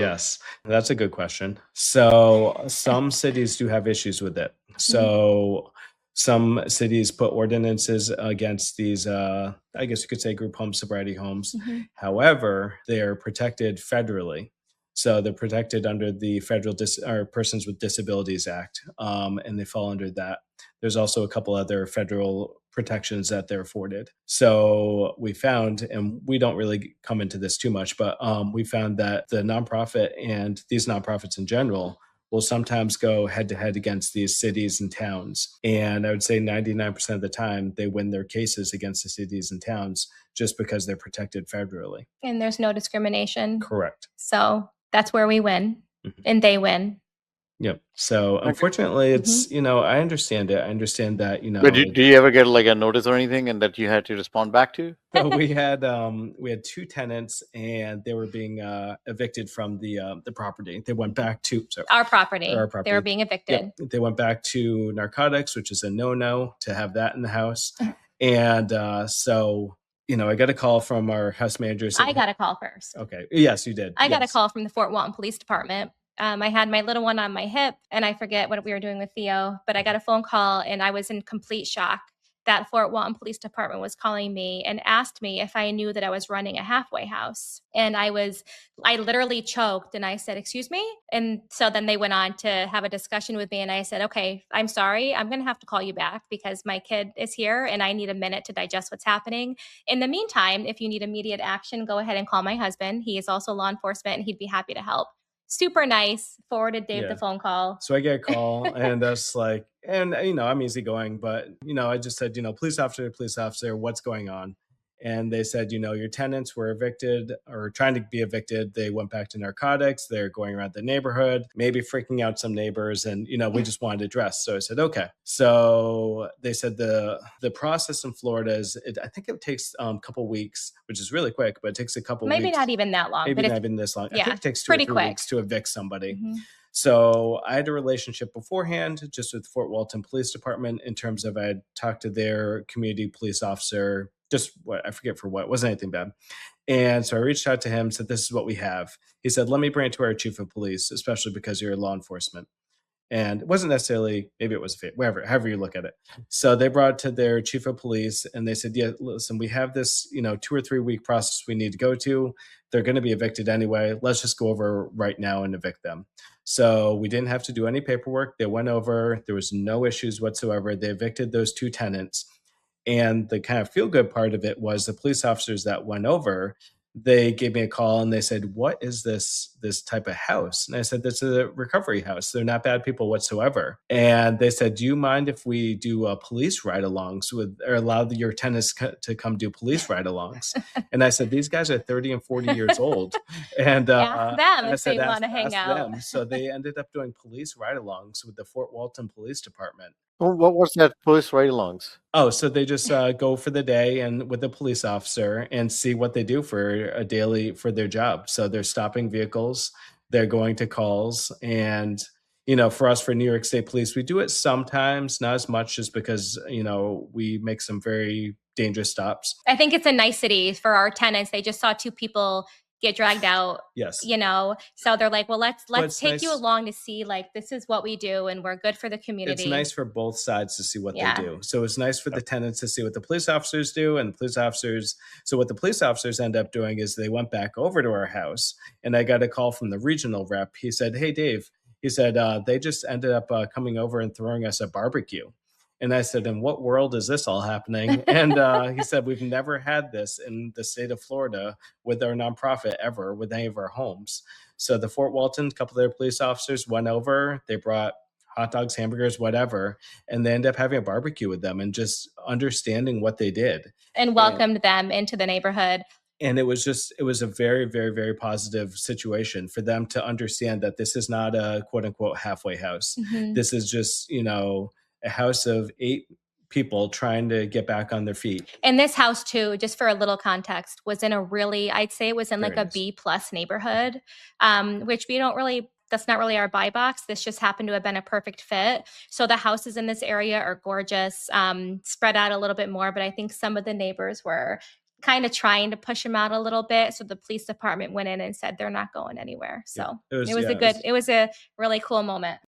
Yes, that's a good question. So some cities do have issues with it. Mhm. So some cities put ordinances against these, I guess you could say group home sobriety homes. Mhm. However, they are protected federally. So they're protected under the Federal or Persons with Disabilities Act, and they fall under that. There's also a couple other federal protections that they're afforded. So we found, and we don't really come into this too much, but we found that the nonprofit and these nonprofits in general will sometimes go head to head against these cities and towns. And I would say 99% of the time they win their cases against the cities and towns just because they're protected federally. And there's no discrimination. Correct. So that's where we win Mhm. and they win. Yep. So Okay. unfortunately, Mhm. it's, I understand it. I understand that, But do you ever get like a notice or anything and that you had to respond back to? so we had two tenants and they were being evicted from the property. They went back to Our property. our They were property. being evicted. Yep. They went back to narcotics, which is a no to have that in the house. And so I got a call from our house manager. I got a call first. Okay. Yes, you did. I got a Yes. call from the Fort Walton Police Department. I had my little one on my hip, and I forget what we were doing with Theo, but I got a phone call, and I was in complete shock that Fort Walton Police Department was calling me and asked me if I knew that I was running a halfway house. And I literally choked, and I said, "Excuse me?" And so then they went on to have a discussion with me, and I said, "Okay, I'm sorry. I'm going to have to call you back because my kid is here, and I need a minute to digest what's happening. In the meantime, if you need immediate action, go ahead and call my husband. He is also law enforcement, and he'd be happy to help." Super nice. Forwarded Dave the phone call. So I get a call and that's like, and I'm easygoing, but I just said, police officer, what's going on? And they said, your tenants were evicted or trying to be evicted. They went back to narcotics. They're going around the neighborhood, maybe freaking out some neighbors. And, we just wanted to address. So I said, okay. So they said the process in Florida is, I think it takes a couple weeks, which is really quick, but it takes a couple Maybe weeks. not even that long. Maybe but not even this long. I yeah, think it takes 2 or pretty 3 quick. weeks to evict somebody. Mhm. So I had a relationship beforehand just with Fort Walton Police Department in terms of I had talked to their community police officer, just what I forget for what, it wasn't anything bad. And so I reached out to him, said, this is what we have. He said, let me bring it to our chief of police, especially because you're law enforcement. And it wasn't necessarily, maybe it was whatever, however you look at it. So they brought it to their chief of police and they said, yeah, listen, we have this, 2 or 3 week process we need to go to. They're going to be evicted anyway. Let's just go over right now and evict them. So we didn't have to do any paperwork. They went over, there was no issues whatsoever. They evicted those 2 tenants. And the kind of feel good part of it was the police officers that went over, they gave me a call and they said, what is this type of house? And I said, this is a recovery house. They're not bad people whatsoever. And they said, do you mind if we do police ride-alongs or allow your tenants to come do police ride-alongs? And I said, these guys are 30 and 40 years old. And ask them I if said, they want to hang out. So they ended up doing police ride-alongs with the Fort Walton Police Department. What was that police ride-alongs? Oh, so they just go for the day and with a police officer and see what they do for for their job. So they're stopping vehicles, they're going to calls, and for us, for New York State Police, we do it sometimes, not as much, just because we make some very dangerous stops. I think it's a nicety for our tenants. They just saw 2 people get dragged out. Yes. So they're like, well, let's take nice. you along to see, like, this is what we do and we're good for the community. It's nice for both sides to see what they do. So it's nice for the tenants to see what the police officers do, and the police officers. So what the police officers end up doing is they went back over to our house, and I got a call from the regional rep. He said, hey, Dave, he said, they just ended up coming over and throwing us a barbecue. And I said, in what world is this all happening? And he said, we've never had this in the state of Florida with our nonprofit ever, with any of our homes. So the Fort Walton, a couple of their police officers went over, they brought hot dogs, hamburgers, whatever, and they ended up having a barbecue with them and just understanding what they did. And welcomed them into the neighborhood. And it was a very, very, very positive situation for them to understand that this is not a quote unquote halfway house. Mhm. This is just, a house of 8 people trying to get back on their feet. And this house too, just for a little context, was in I'd say it was in like a B+ neighborhood, which that's not really our buy box. This just happened to have been a perfect fit. So the houses in this area are gorgeous, spread out a little bit more, but I think some of the neighbors were kind of trying to push him out a little bit. So the police department went in and said they're not going anywhere. So It was it was a really cool moment.